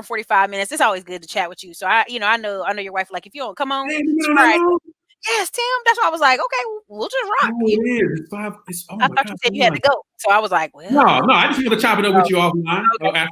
and 45 minutes. It's always good to chat with you. So I know your wife, like, if you don't come on, Hey, it's Friday. Yes, Tim. That's why I was like, okay, we'll just rock. Oh, it is. It's 5. Oh I my thought God, you said you had to go. So I was like, well. No, I just want to chop it up with you offline. Okay.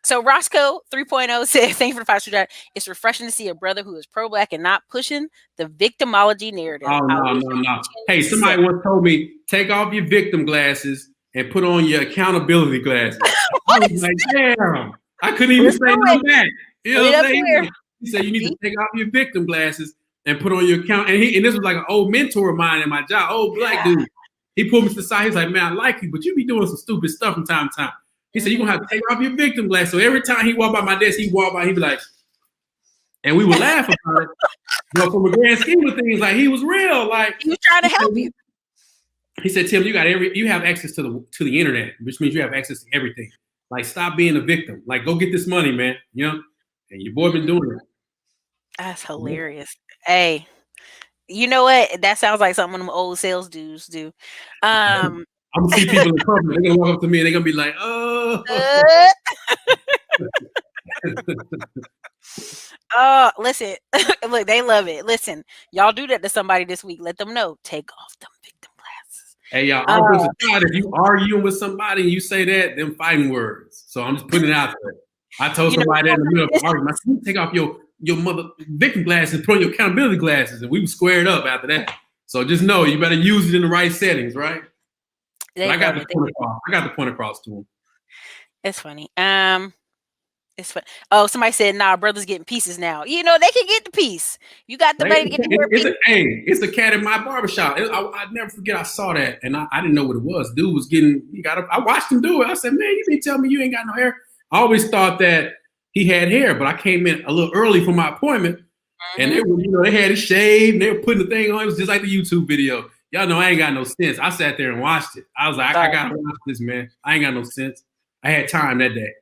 So Roscoe 3.0 said, thank you for the 5-star. It's refreshing to see a brother who is pro-Black and not pushing the victimology narrative. Oh, no. Hey, somebody once told me, take off your victim glasses and put on your accountability glasses. I was like, damn. I couldn't even say no back. You know what I'm saying? He said, you need to take off your victim glasses and put on your account. And this was like an old mentor of mine in my job, old Black dude. He pulled me to the side. He's like, man, I like you, but you be doing some stupid stuff from time to time. He said, you're going to have to take off your victim glasses. So every time he walked by my desk, he'd be like, and we would laugh about it. But from a grand scheme of things, like, he was real. Like, he was trying to help you. He said, Tim, you have access to the internet, which means you have access to everything. Like, stop being a victim. Like, go get this money, man. You know? And your boy been doing it. That's hilarious. Hey, you know what? That sounds like something them old sales dudes do. I'm gonna see people in public. They're gonna walk up to me and they're gonna be like, oh. Oh, listen. Look, they love it. Listen, y'all do that to somebody this week. Let them know. Take off them victim glasses. Hey, y'all, if you arguing with somebody and you say that, them fighting words. So I'm just putting it out there. I told somebody that in the middle of the argument, I said, take off your mother victim glasses, put on your accountability glasses, and we were squared up after that. So just know you better use it in the right settings, right? I got the point across to them. It's funny. It's fun. Oh, somebody said, nah, brothers getting pieces now. You know, they can get the piece. You got the money to get the piece. It's a cat in my barbershop. I never forget I saw that, and I didn't know what it was. Dude was I watched him do it. I said, man, you didn't tell me you ain't got no hair. I always thought that he had hair, but I came in a little early for my appointment, and they had it shaved, and they were putting the thing on. It was just like the YouTube video. Y'all know I ain't got no sense. I sat there and watched it. I was like, I gotta watch this, man. I ain't got no sense. I had time that day.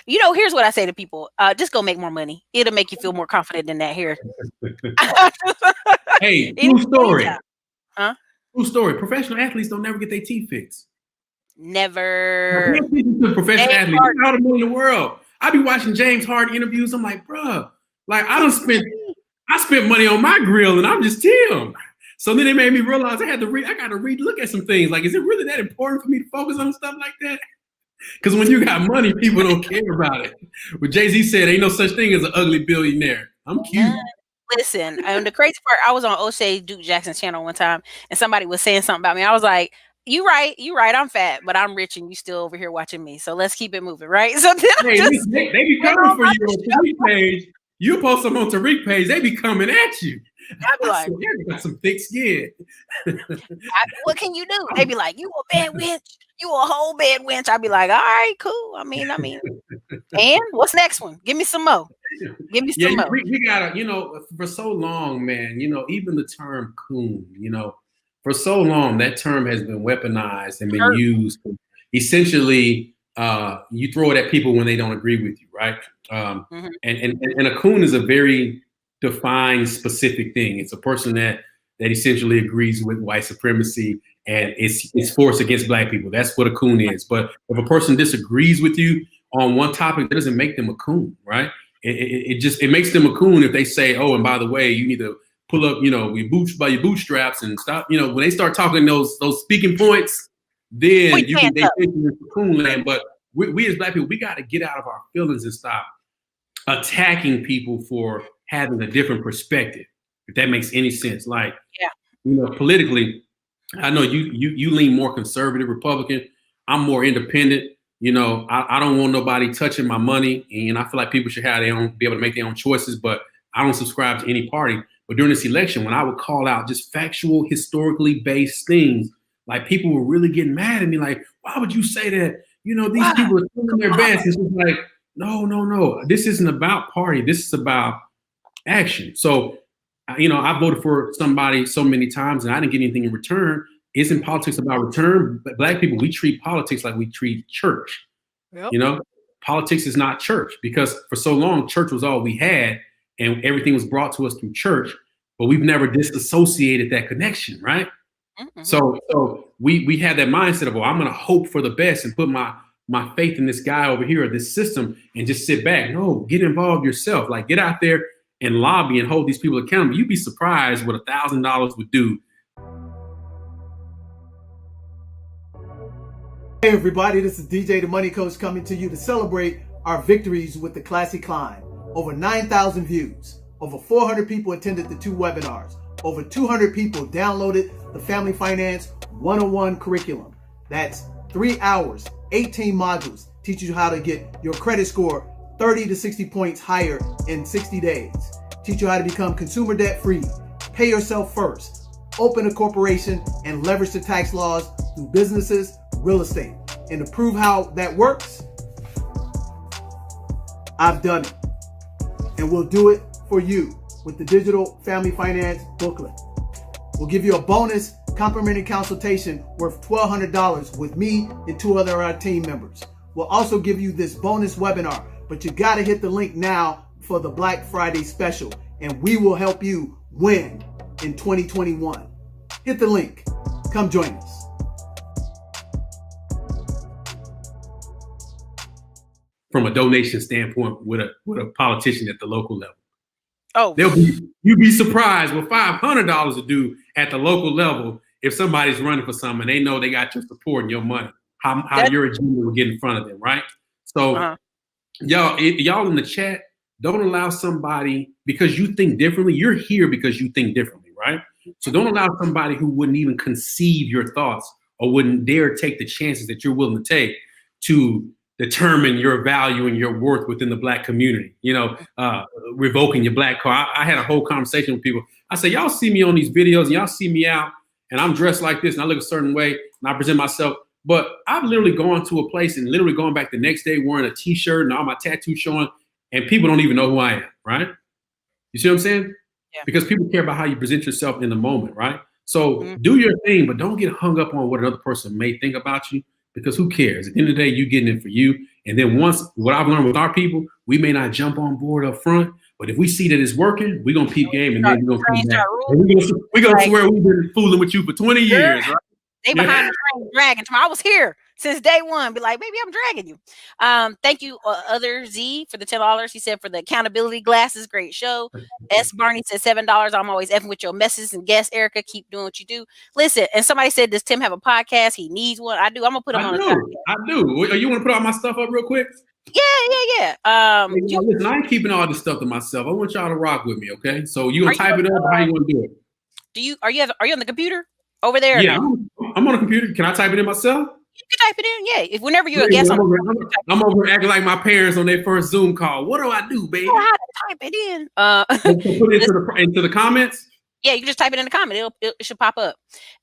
You know, here's what I say to people. Just go make more money. It'll make you feel more confident in that hair. Hey, true story. Huh? True story. Professional athletes don't never get their teeth fixed. Never. Professional athletes. All the money in the world. I be watching James Harden interviews. I'm like, bruh, like I spent money on my grill and I'm just Tim. So then they made me realize I got to relook at some things. Like, is it really that important for me to focus on stuff like that? Because when you got money, people don't care about it. But Jay-Z said, ain't no such thing as an ugly billionaire. I'm cute. Listen, and the crazy part, I was on O'Shea Duke Jackson's channel one time, and somebody was saying something about me. I was like, you right, I'm fat, but I'm rich, and you still over here watching me. So let's keep it moving, right? So they be coming for you on Tariq page. You post them on Tariq page, they be coming at you. I'd be like, you got some thick skin. What can you do? They be like, you a bad wench. You a whole bad wench. I'd be like, all right, cool. I mean, and what's next one? Give me some more. Give me some more. We gotta, for so long, man, even the term coon, for so long, that term has been weaponized and been used. Essentially, you throw it at people when they don't agree with you, right? And a coon is a very defined, specific thing. It's a person that essentially agrees with white supremacy and it's forced against Black people. That's what a coon is. But if a person disagrees with you on one topic, that doesn't make them a coon, right? It makes them a coon if they say, oh, and by the way, you need to pull up, by your bootstraps and stop. When they start talking those speaking points, then they think it's coon land. But we as Black people, we got to get out of our feelings and stop attacking people for having a different perspective, if that makes any sense. Like, politically, I know you lean more conservative Republican. I'm more independent. I don't want nobody touching my money, and I feel like people should be able to make their own choices, but I don't subscribe to any party. But during this election, when I would call out just factual, historically based things, like people were really getting mad at me, like, why would you say that? These people are doing their best. It's just like, no. This isn't about party. This is about action. So, I voted for somebody so many times and I didn't get anything in return. Isn't politics about return? But Black people, we treat politics like we treat church. Yep. Politics is not church, because for so long, church was all we had and everything was brought to us through church, but we've never disassociated that connection, right? Mm-hmm. So we had that mindset of, well, I'm going to hope for the best and put my my faith in this guy over here or this system and just sit back. No, get involved yourself. Like, get out there and lobby and hold these people accountable. You'd be surprised what $1,000 would do. Hey everybody, this is DJ the Money Coach coming to you to celebrate our victories with the Classy Climb. Over 9,000 views, over 400 people attended the 2 webinars, over 200 people downloaded the Family Finance 101 curriculum. That's 3 hours, 18 modules, teach you how to get your credit score 30 to 60 points higher in 60 days. Teach you how to become consumer debt free, pay yourself first, open a corporation, and leverage the tax laws through businesses, real estate. And to prove how that works, I've done it. And we'll do it for you with the digital family finance booklet. We'll give you a bonus complimentary consultation worth $1,200 with me and 2 other of our team members. We'll also give you this bonus webinar, but you gotta hit the link now for the Black Friday special, and we will help you win in 2021. Hit the link. Come join us. From a donation standpoint with a politician at the local level. Oh, you'd be surprised what $500 will do at the local level if somebody's running for something and they know they got your support and your money, how your agenda will get in front of them, right? So y'all in the chat, don't allow somebody, because you think differently, you're here because you think differently, right? So don't allow somebody who wouldn't even conceive your thoughts or wouldn't dare take the chances that you're willing to take to determine your value and your worth within the Black community, revoking your Black card. I had a whole conversation with people. I said, y'all see me on these videos and y'all see me out and I'm dressed like this and I look a certain way and I present myself. But I've literally gone to a place and literally going back the next day wearing a t-shirt and all my tattoos showing, and people don't even know who I am, right? You see what I'm saying? Yeah. Because people care about how you present yourself in the moment, right? So do your thing, but don't get hung up on what another person may think about you. Because who cares? At the end of the day, you getting it for you. And then once, what I've learned with our people, we may not jump on board up front, but if we see that it's working, we're going to peep game and then we're going to come back. We're going to swear we've been fooling with you for 20 years, right? They behind the train dragging. I was here since day one. Be like, baby, I'm dragging you. Thank you, other Z, for the $10. He said for the accountability glasses, great show. S. Barney said $7. I'm always effing with your messes and guests. Erica, keep doing what you do. Listen, and somebody said, does Tim have a podcast? He needs one. I do. I'm gonna put him on. I do. You want to put all my stuff up real quick? Yeah. Listen, I ain't keeping all this stuff to myself. I want y'all to rock with me, okay? So you gonna type it up? How you gonna do it? Are you on the computer over there? Yeah, I'm on a computer. Can I type it in myself? You can type it in, yeah. If whenever you're a guest, I'm over acting like my parents on their first Zoom call. What do I do, baby? You know how to type it in. Put it into the comments. Yeah, you can just type it in the comment. It should pop up.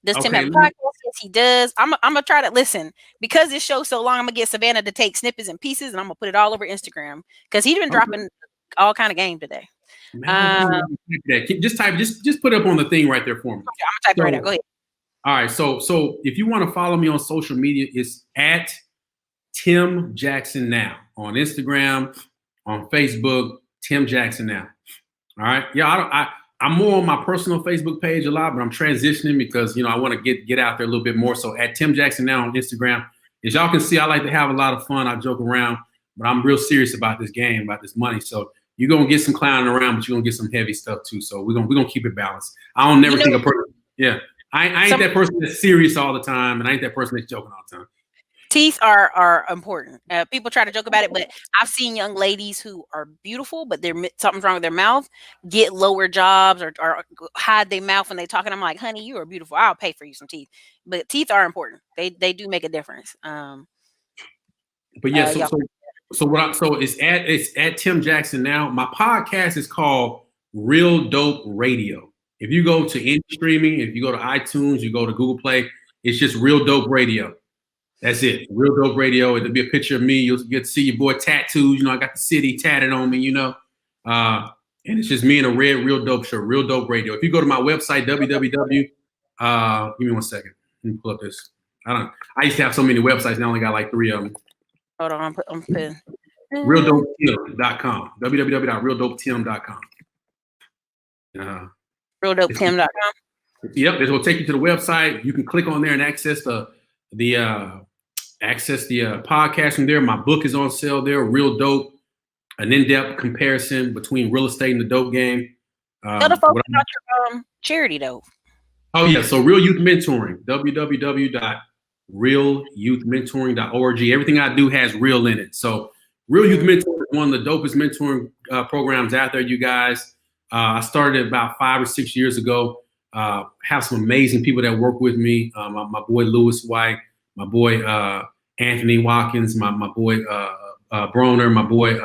Does Tim have a podcast? Yes, he does. I'm gonna try to listen because this show's so long. I'm gonna get Savannah to take snippets and pieces, and I'm gonna put it all over Instagram because he's been dropping all kind of game today. Just put it up on the thing right there for me. Okay, I'm gonna type it right now. Go ahead. All right, so if you want to follow me on social media, it's at Tim Jackson Now on Instagram, on Facebook, Tim Jackson Now. All right, I'm more on my personal Facebook page a lot, but I'm transitioning because I want to get out there a little bit more. So at Tim Jackson Now on Instagram, as y'all can see, I like to have a lot of fun. I joke around, but I'm real serious about this game, about this money. So you're gonna get some clowning around, but you're gonna get some heavy stuff too. So we're gonna keep it balanced. I don't never think a person. Yeah. I ain't that person that's serious all the time, and I ain't that person that's joking all the time. Teeth are important. People try to joke about it, but I've seen young ladies who are beautiful, but something's wrong with their mouth, get lower jobs or hide their mouth when they talk. And I'm like, honey, you are beautiful. I'll pay for you some teeth. But teeth are important. They do make a difference. But yeah, so it's at Tim Jackson Now. My podcast is called Real Dope Radio. If you go to any streaming, if you go to iTunes, you go to Google Play, it's just Real Dope Radio. That's it. Real Dope Radio. It'll be a picture of me. You'll get to see your boy tattoos. I got the city tatted on me, and it's just me in a red Real Dope shirt, Real Dope Radio. If you go to my website, give me 1 second. Let me pull up this. I used to have so many websites. Now I only got like 3 of them. Hold on. I'm putting. RealDopeTim.com. www.realdopetim.com. RealDopeTim.com. Yep, it will take you to the website. You can click on there and access the access the podcast from there. My book is on sale there. Real dope. An in-depth comparison between real estate and the dope game. Tell the folks about your charity though. Oh yeah, so Real Youth Mentoring, www.realyouthmentoring.org. Everything I do has real in it. So Real Youth Mentoring is one of the dopest mentoring programs out there, you guys. I started about 5 or 6 years ago. Have some amazing people that work with me. My boy Lewis White, my boy Anthony Watkins, my boy Broner, my boy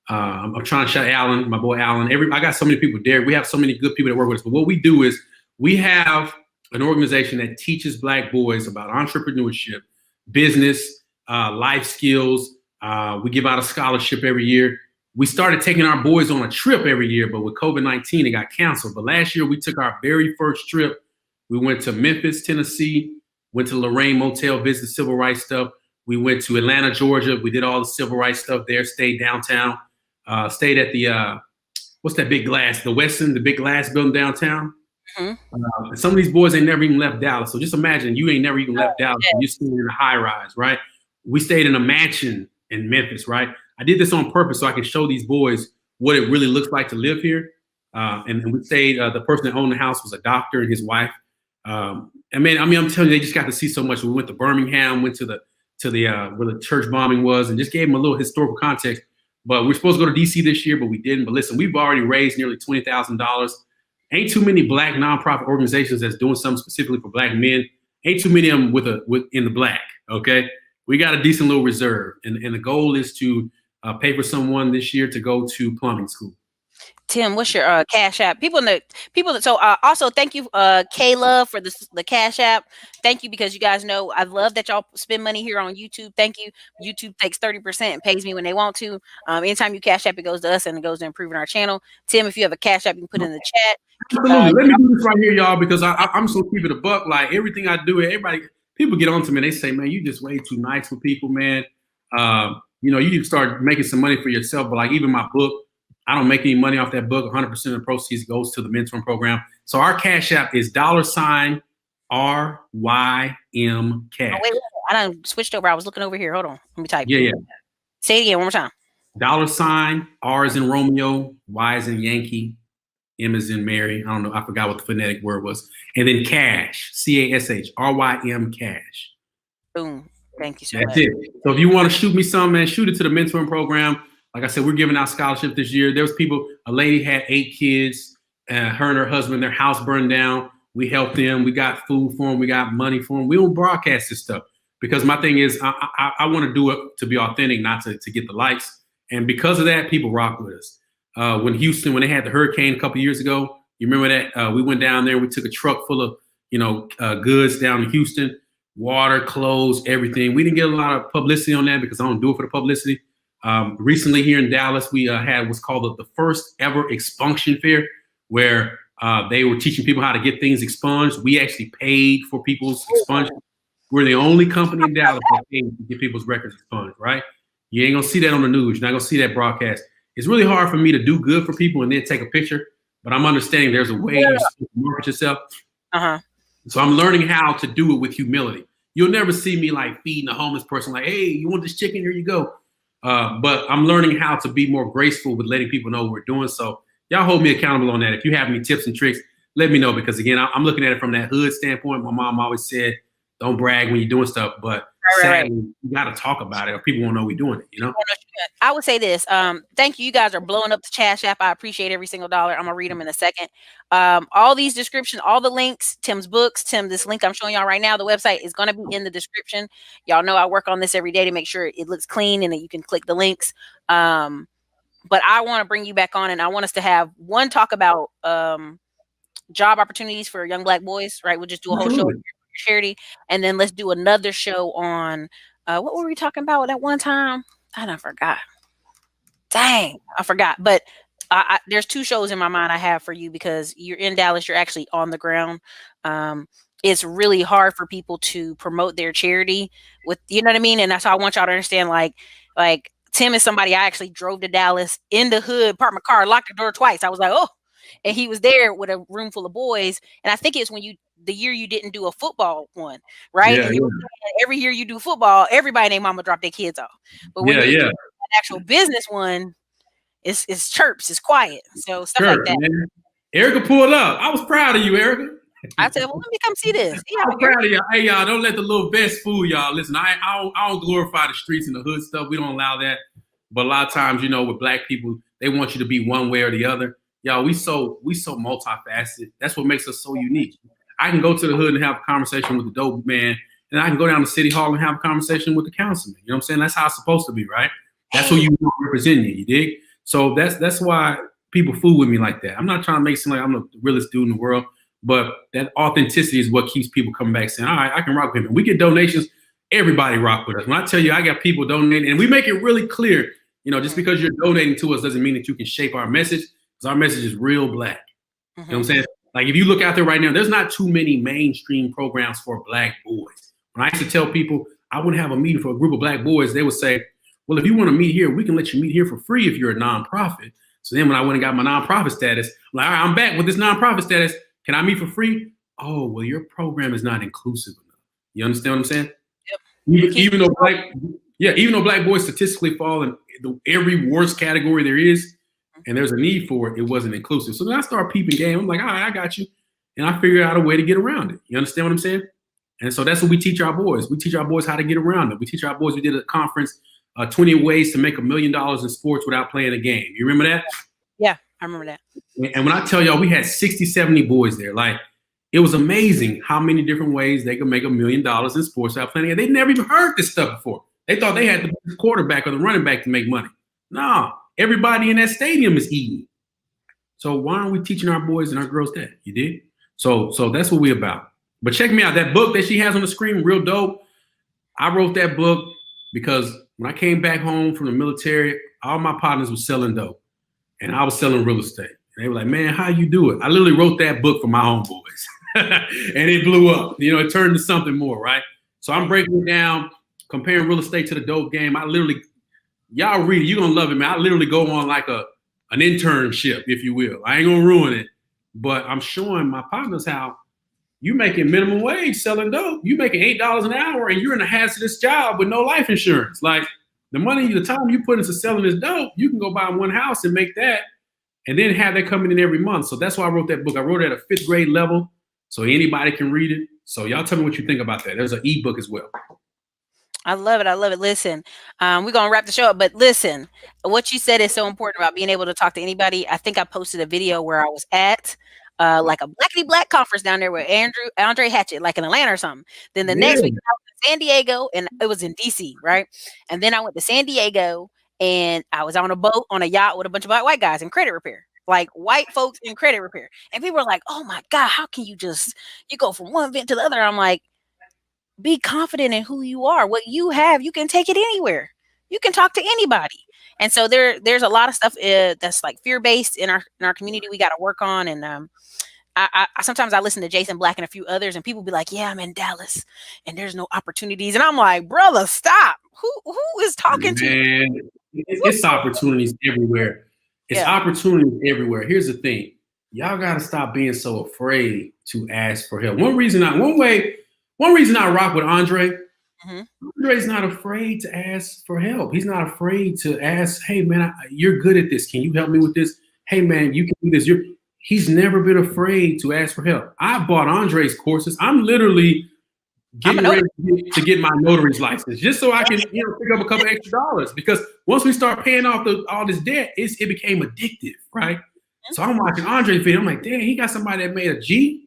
I'm trying to shout Alan, my boy Alan. I got so many people there. We have so many good people that work with us. But what we do is we have an organization that teaches Black boys about entrepreneurship, business, life skills. We give out a scholarship every year. We started taking our boys on a trip every year, but with COVID-19, it got canceled. But last year, we took our very first trip. We went to Memphis, Tennessee, went to Lorraine Motel, visited civil rights stuff. We went to Atlanta, Georgia. We did all the civil rights stuff there, stayed downtown, stayed at the, what's that big glass? The Westin, the big glass building downtown. Mm-hmm. Some of these boys ain't never even left Dallas. So just imagine you ain't never even left Dallas. And you're staying in a high rise, right? We stayed in a mansion in Memphis, right? I did this on purpose so I can show these boys what it really looks like to live here. And we stayed, the person that owned the house was a doctor and his wife. I'm telling you, they just got to see so much. We went to Birmingham, went to the where the church bombing was, and just gave them a little historical context. But we're supposed to go to DC this year, but we didn't. But listen, we've already raised nearly $20,000. Ain't too many Black nonprofit organizations that's doing something specifically for Black men. Ain't too many of them in the Black. Okay, we got a decent little reserve, and the goal is to pay for someone this year to go to plumbing school. Tim, what's your Cash App? Also thank you, Kayla, for the Cash App. Thank you, because you guys know I love that y'all spend money here on YouTube. Thank you. YouTube takes 30% and pays me when they want to. Anytime you Cash App, it goes to us and it goes to improving our channel. Tim, if you have a Cash App, you can put it in the chat. Absolutely. Let me do this right here, y'all, because I'm so keep it a buck. Like everything I do, people get on to me and they say, man, you just way too nice for people, man. You can start making some money for yourself. But like even my book, I don't make any money off that book. 100% of the proceeds goes to the mentoring program. So our Cash App is $RYM cash. Oh, wait, I done switched over. I was looking over here. Hold on. Let me type. Yeah. Say it again one more time. $, R is in Romeo, Y is in Yankee, M is in Mary. I don't know. I forgot what the phonetic word was. And then cash, CASH, RYM cash. Boom. Thank you so much. That's it. So if you want to shoot me some, man, shoot it to the mentoring program. Like I said, we're giving out scholarships this year. There was a lady had 8 kids, her and her husband, their house burned down. We helped them. We got food for them. We got money for them. We don't broadcast this stuff because my thing is I want to do it to be authentic, not to get the likes. And because of that, people rock with us. When they had the hurricane a couple years ago, you remember that? We went down there. We took a truck full of, goods down to Houston, water, clothes, everything. We didn't get a lot of publicity on that because I don't do it for the publicity. Recently here in Dallas, we had what's called the first ever expunction fair, where they were teaching people how to get things expunged. We actually paid for people's expungement. We're the only company in Dallas that paid to get people's records expunged, right? You ain't gonna see that on the news. You're not gonna see that broadcast. It's really hard for me to do good for people and then take a picture, but I'm understanding there's a way you market yourself. So I'm learning how to do it with humility. You'll never see me like feeding a homeless person like, hey, you want this chicken? Here you go. But I'm learning how to be more graceful with letting people know what we're doing. So y'all hold me accountable on that. If you have any tips and tricks, let me know, because again, I'm looking at it from that hood standpoint. My mom always said, don't brag when you're doing stuff, but sadly, you got to talk about it or people won't know we're doing it, I would say this. Thank you. You guys are blowing up the Cash App. I appreciate every single dollar. I'm going to read them in a second. All these descriptions, all the links, Tim's books, this link I'm showing y'all right now, the website is going to be in the description. Y'all know I work on this every day to make sure it looks clean and that you can click the links. But I want to bring you back on, and I want us to have one talk about job opportunities for young Black boys, right? We'll just do a whole show charity, and then let's do another show on what were we talking about that one time? I forgot. Dang, I forgot. But there's 2 shows in my mind I have for you, because you're in Dallas, you're actually on the ground. It's really hard for people to promote their charity with, you know what I mean? And that's how I want y'all to understand, like Tim is somebody I actually drove to Dallas in the hood, parked my car, locked the door twice. I was like, oh, and he was there with a room full of boys. And I think it's the year you didn't do a football one, right? Yeah, every year you do football, everybody and their mama drop their kids off. But when you do an actual business one, it's chirps, it's quiet. So stuff like that. Man. Erica pulled up. I was proud of you, Erica. I said, well, let me come see this. I'm proud of y'all. Hey, y'all, don't let the little vest fool y'all. Listen, I don't glorify the streets and the hood stuff. We don't allow that. But a lot of times, you know, with black people, they want you to be one way or the other. Y'all, we so multifaceted. That's what makes us so unique. I can go to the hood and have a conversation with the dope man, and I can go down to City Hall and have a conversation with the councilman. You know what I'm saying? That's how it's supposed to be, right? That's who you want representing you dig? So that's why people fool with me like that. I'm not trying to make it seem like I'm the realest dude in the world, but that authenticity is what keeps people coming back saying, all right, I can rock with him. And we get donations, everybody rock with us. When I tell you I got people donating, and we make it really clear, you know, just because you're donating to us doesn't mean that you can shape our message, because our message is real black. You know what I'm saying? Like if you look out there right now, there's not too many mainstream programs for black boys. When I used to tell people I wouldn't have a meeting for a group of black boys, they would say, well, if you want to meet here, we can let you meet here for free if you're a nonprofit. So then when I went and got my nonprofit status, I'm like, all right, I'm back with this nonprofit status. Can I meet for free? Oh, well, your program is not inclusive enough. You understand what I'm saying? Yep. Even though black boys statistically fall in every worst category there is, and there's a need for it, it wasn't inclusive. So then I started peeping game. I'm like, all right, I got you. And I figured out a way to get around it. You understand what I'm saying? And so that's what we teach our boys. We teach our boys how to get around it. We teach our boys, we did a conference, 20 ways to make $1 million in sports without playing a game. You remember that? Yeah, I remember that. And when I tell y'all, we had 60, 70 boys there. Like, it was amazing how many different ways they could make $1 million in sports without playing a game. They never even heard this stuff before. They thought they had the quarterback or the running back to make money. No, everybody in that stadium is eating. So why aren't we teaching our boys and our girls that? You did? So that's what we're about. But check me out. That book that she has on the screen, real dope. I wrote that book because when I came back home from the military, all my partners were selling dope. And I was selling real estate. And they were like, man, how you do it? I literally wrote that book for my homeboys. And it blew up. You know, it turned to something more, right? So I'm breaking it down, comparing real estate to the dope game. I literally, y'all read it, you're going to love it, man. I literally go on like an internship, if you will. I ain't going to ruin it. But I'm showing my partners how you making minimum wage selling dope. You making $8 an hour and you're in a hazardous job with no life insurance. Like the money, the time you put into selling this dope, you can go buy one house and make that and then have that coming in every month. So that's why I wrote that book. I wrote it at a 5th grade level so anybody can read it. So y'all tell me what you think about that. There's an ebook as well. I love it. I love it. Listen, we're going to wrap the show up, but listen, what you said is so important about being able to talk to anybody. I think I posted a video where I was at like a black conference down there with Andre Hatchett, like in Atlanta or something. Then the next week I was in San Diego, and it was in DC, right? And then I went to San Diego and I was on a boat on a yacht with a bunch of white guys in credit repair. Like white folks in credit repair. And people were like, oh my God, how can you go from one event to the other? I'm like, be confident in who you are. What you have, you can take it anywhere. You can talk to anybody. And so there's a lot of stuff that's like fear-based in our community we got to work on. And I sometimes I listen to Jason Black and a few others, and people be like, yeah, I'm in Dallas and there's no opportunities. And I'm like, brother, stop. Who is talking to you? It's opportunities everywhere. It's opportunities everywhere. Here's the thing. Y'all got to stop being so afraid to ask for help. One reason I rock with Andre, Andre's not afraid to ask for help. He's not afraid to ask, hey, man, you're good at this. Can you help me with this? Hey, man, you can do this. He's never been afraid to ask for help. I bought Andre's courses. I'm literally getting ready to get my notary's license just so I can pick up a couple extra dollars, because once we start paying off all this debt, it became addictive, right? So I'm watching Andre video. I'm like, dang, he got somebody that made a G.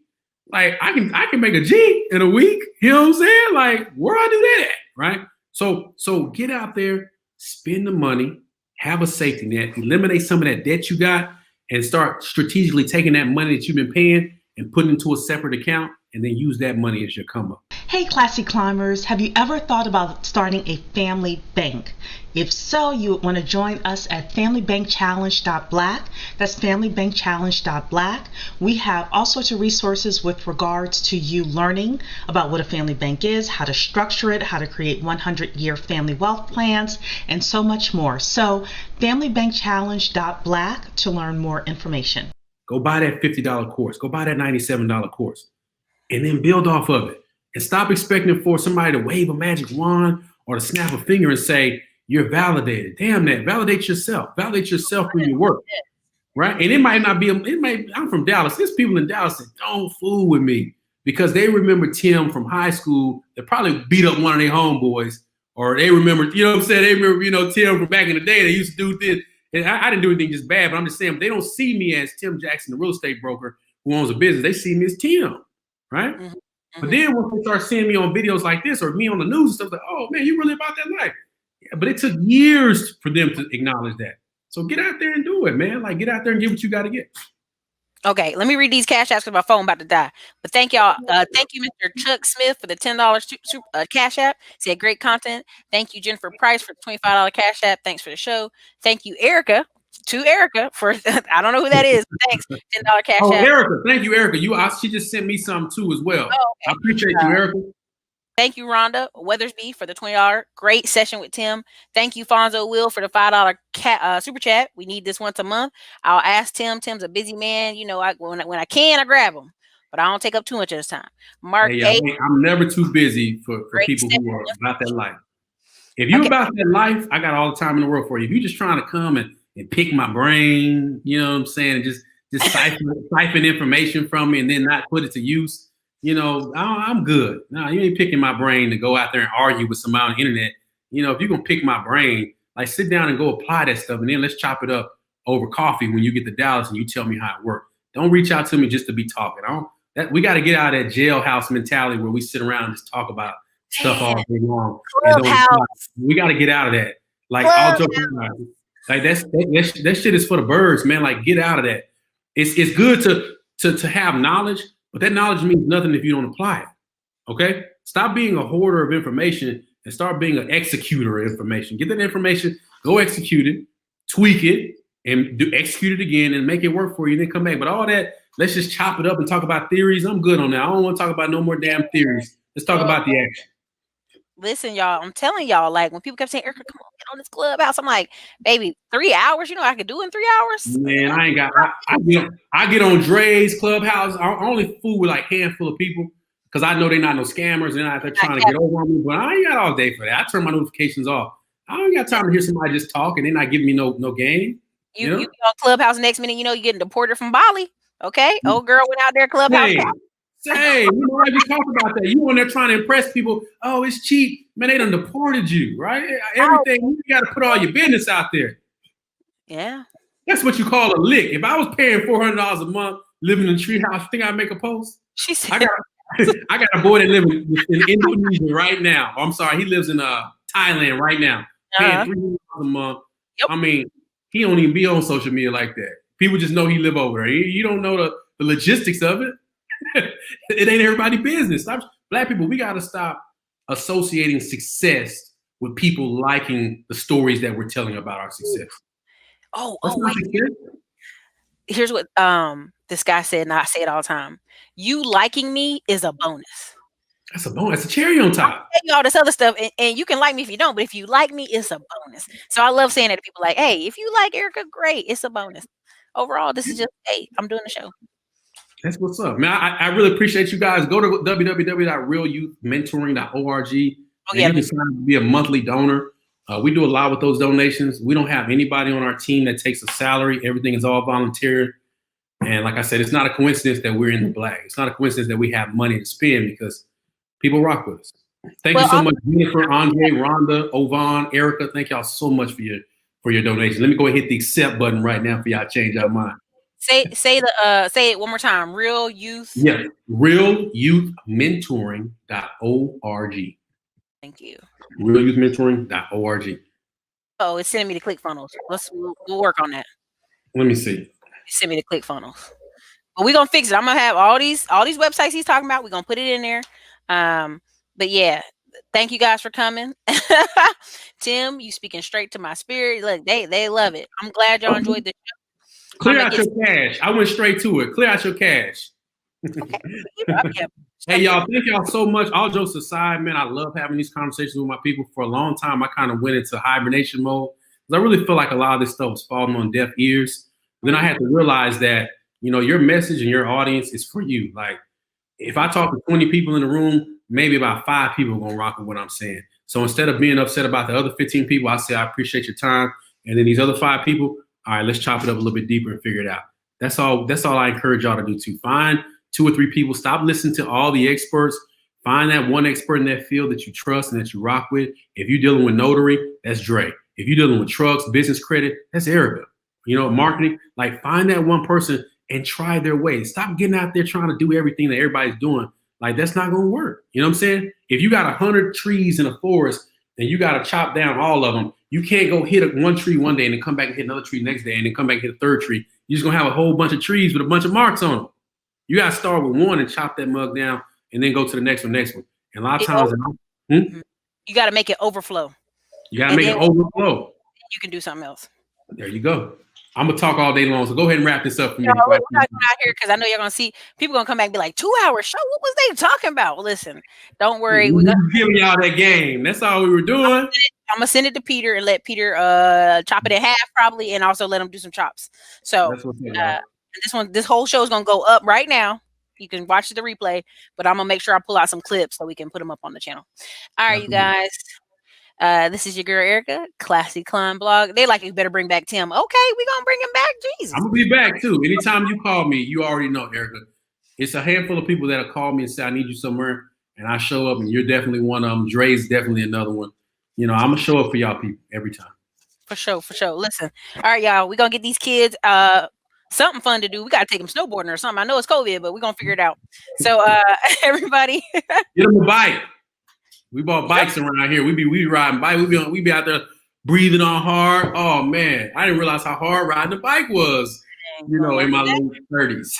Like I can make a G in a week. You know what I'm saying? Like where I do that at, right? So get out there, spend the money, have a safety net, eliminate some of that debt you got, and start strategically taking that money that you've been paying and putting into a separate account, and then use that money as your come up. Hey, Classy Climbers, have you ever thought about starting a family bank? If so, you would want to join us at familybankchallenge.black. That's familybankchallenge.black. We have all sorts of resources with regards to you learning about what a family bank is, how to structure it, how to create 100-year family wealth plans, and so much more. So familybankchallenge.black to learn more information. Go buy that $50 course. Go buy that $97 course. And then build off of it. and stop expecting for somebody to wave a magic wand or to snap a finger and say, you're validated. Damn that. Validate yourself. Validate yourself through your work. Right. And it might not be, I'm from Dallas. There's people in Dallas that don't fool with me because they remember Tim from high school that probably beat up one of their homeboys, or they remember, you know what I'm saying? They remember, Tim from back in the day. They used to do this. And I didn't do anything just bad, but I'm just saying, they don't see me as Tim Jackson, the real estate broker who owns a business. They see me as Tim. Right. Mm-hmm. But then when they start seeing me on videos like this or me on the news and stuff, like, oh man, you really about that life. Yeah, but it took years for them to acknowledge that. So get out there and do it, man. Like, get out there and get what you got to get. Okay, let me read these cash apps because my phone about to die. But thank y'all. Thank you, Mr. Chuck Smith, for the $10 cash app. He had great content. Thank you, Jennifer Price, for the $25 cash app. Thanks for the show. Thank you, Erica, for I don't know who that is. But thanks, $10 cash app. Erica, thank you, Erica. She just sent me some too as well. Oh, okay. I appreciate you, Erica. Thank you, Rhonda Weathersby, for the $20. Great session with Tim. Thank you, Fonzo Will, for the $5 super chat. We need this once a month. I'll ask Tim. Tim's a busy man. You know, when I can, I grab him, but I don't take up too much of his time. Mark A. I'm never too busy for people who are about that life. If you're about that life, I got all the time in the world for you. If you're just trying to come and pick my brain, you know what I'm saying, and just siphon information from me and then not put it to use, you know, I'm good. No, you ain't picking my brain to go out there and argue with somebody on the internet. You know, if you're going to pick my brain, like sit down and go apply that stuff, and then let's chop it up over coffee when you get to Dallas and you tell me how it works. Don't reach out to me just to be talking. We got to get out of that jailhouse mentality where we sit around and just talk about stuff all day long. We got to get out of that. Like, all joking about it. Like that shit is for the birds, man. Like, get out of that. It's good to have knowledge, but that knowledge means nothing if you don't apply it. Okay? Stop being a hoarder of information and start being an executor of information. Get that information, go execute it, tweak it, and execute it again and make it work for you, then come back. But all that, let's just chop it up and talk about theories. I'm good on that. I don't want to talk about no more damn theories. Let's talk about the action. Listen, y'all, I'm telling y'all, like, when people kept saying, Erica, come on, get on this Clubhouse, I'm like, baby, 3 hours? You know what I could do in 3 hours? Man, I ain't got, I get on Dre's Clubhouse. I only fool with like a handful of people because I know they're not no scammers and they're trying to get over on me, but I ain't got all day for that. I turn my notifications off. I don't got time to hear somebody just talk and they're not giving me no game. You be on Clubhouse next minute, you know, you're getting deported from Bali. Okay? Old girl went out there, Clubhouse. Say, you know, we talk about that. You on there trying to impress people. Oh, it's cheap. Man, they done deported you, right? Everything, you got to put all your business out there. Yeah. That's what you call a lick. If I was paying $400 a month living in a treehouse, think I'd make a post? She said, I got a boy that lives in Indonesia right now. I'm sorry, he lives in Thailand right now, paying $300 a month. Yep. I mean, he don't even be on social media like that. People just know he live over there. You don't know the logistics of it. It ain't everybody's business. Black people, we got to stop associating success with people liking the stories that we're telling about our success. Wait. Here's what this guy said, and I say it all the time. You liking me is a bonus. That's a bonus. That's a cherry on top. I tell you all this other stuff, and you can like me if you don't, but if you like me, it's a bonus. So I love saying that to people, like, hey, if you like Erica, great, it's a bonus. Overall, this is just, hey, I'm doing the show. That's what's up, man. I really appreciate you guys. Go to www.reallyouthmentoring.org. You can sign up to be a monthly donor. We do a lot with those donations. We don't have anybody on our team that takes a salary. Everything is all volunteer. And like I said, it's not a coincidence that we're in the black. It's not a coincidence that we have money to spend because people rock with us. Thank you so much, Jennifer, Andre, Rhonda, Ovan, Erica. Thank y'all so much for your donation. Let me go ahead and hit the accept button right now for y'all to change our mind. Say it one more time. Real Youth. Yeah, reallyouthmentoring.org. Thank you. Reallyouthmentoring.org. Oh, it's sending me to ClickFunnels. We'll work on that. Let me see. Send me to ClickFunnels. But we're gonna fix it. I'm gonna have all these websites he's talking about. We're gonna put it in there. But yeah, thank you guys for coming. Tim, you speaking straight to my spirit. Look, they love it. I'm glad y'all enjoyed the show. Clear out your cash. I went straight to it. Clear out your cash. Okay. Hey, y'all, thank y'all so much. All jokes aside, man, I love having these conversations with my people. For a long time, I kind of went into hibernation mode because I really feel like a lot of this stuff was falling on deaf ears. Then I had to realize that, you know, your message and your audience is for you. Like, if I talk to 20 people in the room, maybe about 5 people are gonna rock with what I'm saying. So instead of being upset about the other 15 people, I say I appreciate your time. And then these other 5 people, all right, let's chop it up a little bit deeper and figure it out. That's all I encourage y'all to do too. Find 2 or 3 people. Stop listening to all the experts. Find that one expert in that field that you trust and that you rock with. If you're dealing with notary, that's Dre. If you're dealing with trucks, business credit, that's Erica. Marketing, like find that one person and try their way. Stop getting out there trying to do everything that everybody's doing. Like that's not going to work. You know what I'm saying? If you got 100 trees in a forest and you got to chop down all of them, you can't go hit one tree one day and then come back and hit another tree next day and then come back and hit a third tree. You're just going to have a whole bunch of trees with a bunch of marks on them. You got to start with one and chop that mug down and then go to the next one. And a lot of times, you got to make it overflow. You got to make it overflow. You can do something else. There you go. I'm going to talk all day long. So go ahead and wrap this up for me. We're talking out here because I know you're going to see people going to come back and be like, 2-hour show. What was they talking about? Well, listen, don't worry. We're giving y'all that game. That's all we were doing. I'm going to send it to Peter and let Peter chop it in half probably and also let him do some chops. So this whole show is going to go up right now. You can watch the replay, but I'm going to make sure I pull out some clips so we can put them up on the channel. All right, you guys. This is your girl Erica, Classy Climb Blog. They like you better bring back Tim. Okay, we're gonna bring him back. Jesus. I'm gonna be back too. Anytime you call me, you already know, Erica. It's a handful of people that'll call me and say, I need you somewhere, and I show up, and you're definitely one of them. Dre's definitely another one. I'm gonna show up for y'all people every time. For sure. Listen. All right, y'all. We're gonna get these kids something fun to do. We gotta take them snowboarding or something. I know it's COVID, but we're gonna figure it out. So everybody get them a bike. We bought bikes around here. We be riding bike. We be out there breathing on hard. Oh man, I didn't realize how hard riding a bike was. In my late 30s.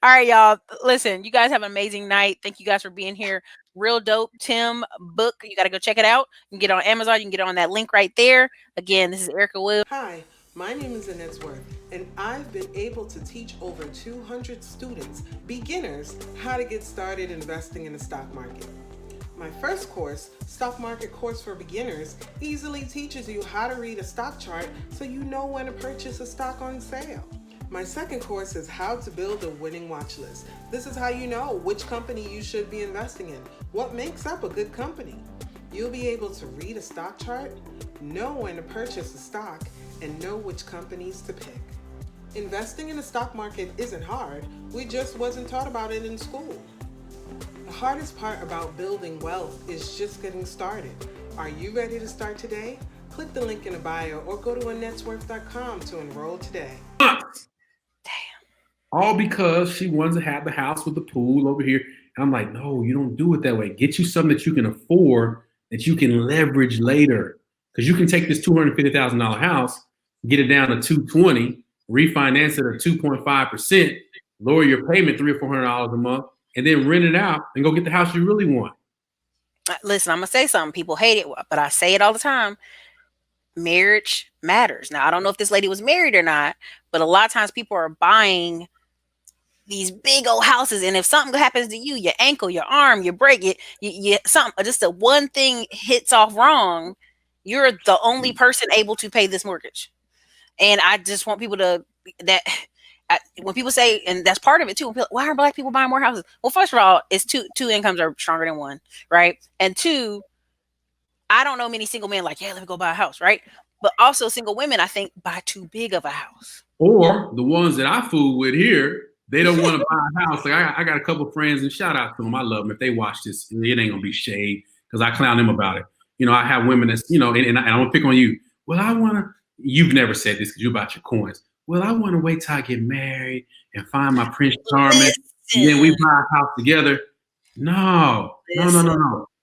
All right, y'all. Listen, you guys have an amazing night. Thank you guys for being here. Real dope Tim book. You got to go check it out. You can get it on Amazon. You can get it on that link right there. Again, this is Erica Williams. Hi. My name is Annette Worth, and I've been able to teach over 200 students, beginners, how to get started investing in the stock market. My first course, Stock Market Course for Beginners, easily teaches you how to read a stock chart so you know when to purchase a stock on sale. My second course is How to Build a Winning Watch List. This is how you know which company you should be investing in, what makes up a good company. You'll be able to read a stock chart, know when to purchase a stock, and know which companies to pick. Investing in the stock market isn't hard. We just wasn't taught about it in school. The hardest part about building wealth is just getting started. Are you ready to start today? Click the link in the bio or go to annetsworth.com to enroll today. Damn. All because she wants to have the house with the pool over here. And I'm like, no, you don't do it that way. Get you something that you can afford, that you can leverage later. Because you can take this $250,000 house, get it down to $220,000, refinance it at 2.5%, lower your payment $300 or $400 a month, and then rent it out and go get the house you really want. Listen, I'm gonna say something. People hate it, but I say it all the time. Marriage matters. Now, I don't know if this lady was married or not, but a lot of times people are buying these big old houses, and if something happens to you, your ankle, your arm, you break it, you something, just the one thing hits off wrong, you're the only person able to pay this mortgage. And I just want people to when people say, and that's part of it too, why are Black people buying more houses? Well, first of all, it's two incomes are stronger than one, right? And two, I don't know many single men like, yeah, let me go buy a house, right? But also single women, I think, buy too big of a house. Or the ones that I fool with here, they don't want to buy a house. Like I got a couple of friends, and shout out to them. I love them. If they watch this, it ain't gonna be shade because I clown them about it. I have women that's, and I'm gonna pick on you. Well, I wanna. You've never said this because you're about your coins. Well, I want to wait till I get married and find my Prince Charming, and then we buy a house together. No.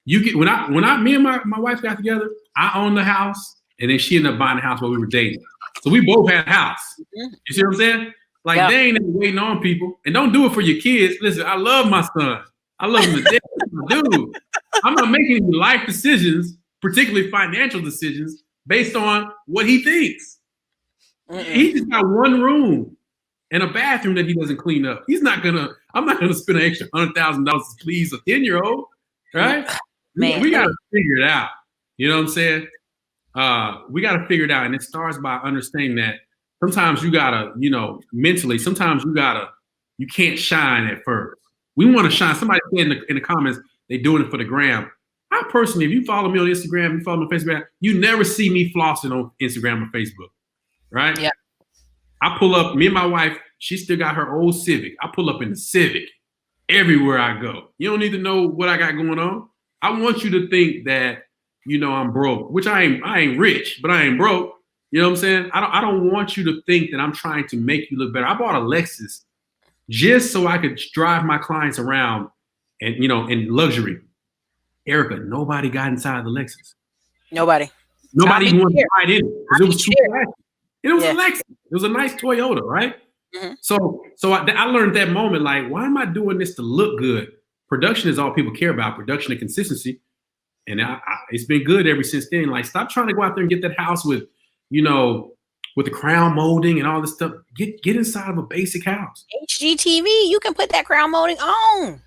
You get me and my wife got together. I owned the house, and then she ended up buying the house while we were dating. So we both had a house. You see what I'm saying? Like they ain't waiting on people, and don't do it for your kids. Listen, I love my son. I love him to death, dude. I'm not making any life decisions, particularly financial decisions, based on what he thinks. He just got one room and a bathroom that he doesn't clean up. I'm not gonna spend an extra $100,000 to please a 10-year-old, right? Man, we gotta figure it out. You know what I'm saying? We gotta figure it out, and it starts by understanding that sometimes you gotta, mentally, sometimes you can't shine at first. We want to shine. Somebody said in the comments, they doing it for the gram. I personally, if you follow me on Instagram, you follow me on Facebook, you never see me flossing on Instagram or Facebook, right? Yeah. I pull up, me and my wife, she still got her old Civic. I pull up in the Civic everywhere I go. You don't need to know what I got going on. I want you to think that, you know, I'm broke, which I ain't rich, but I ain't broke. You know what I'm saying? I don't want you to think that I'm trying to make you look better. I bought a Lexus just so I could drive my clients around and, you know, in luxury. Erica, nobody got inside the Lexus. Nobody Wanted to ride in it because it was too fast. It was Yeah. a Lexus. It was a nice Toyota, right? Mhm. So I learned that moment, like, why am I doing this to look good? Production is all people care about, production and consistency. And it's been good ever since then. Like, stop trying to go out there and get that house with, you know, with the crown molding and all this stuff. Get inside of a basic house. HGTV, you can put that crown molding on.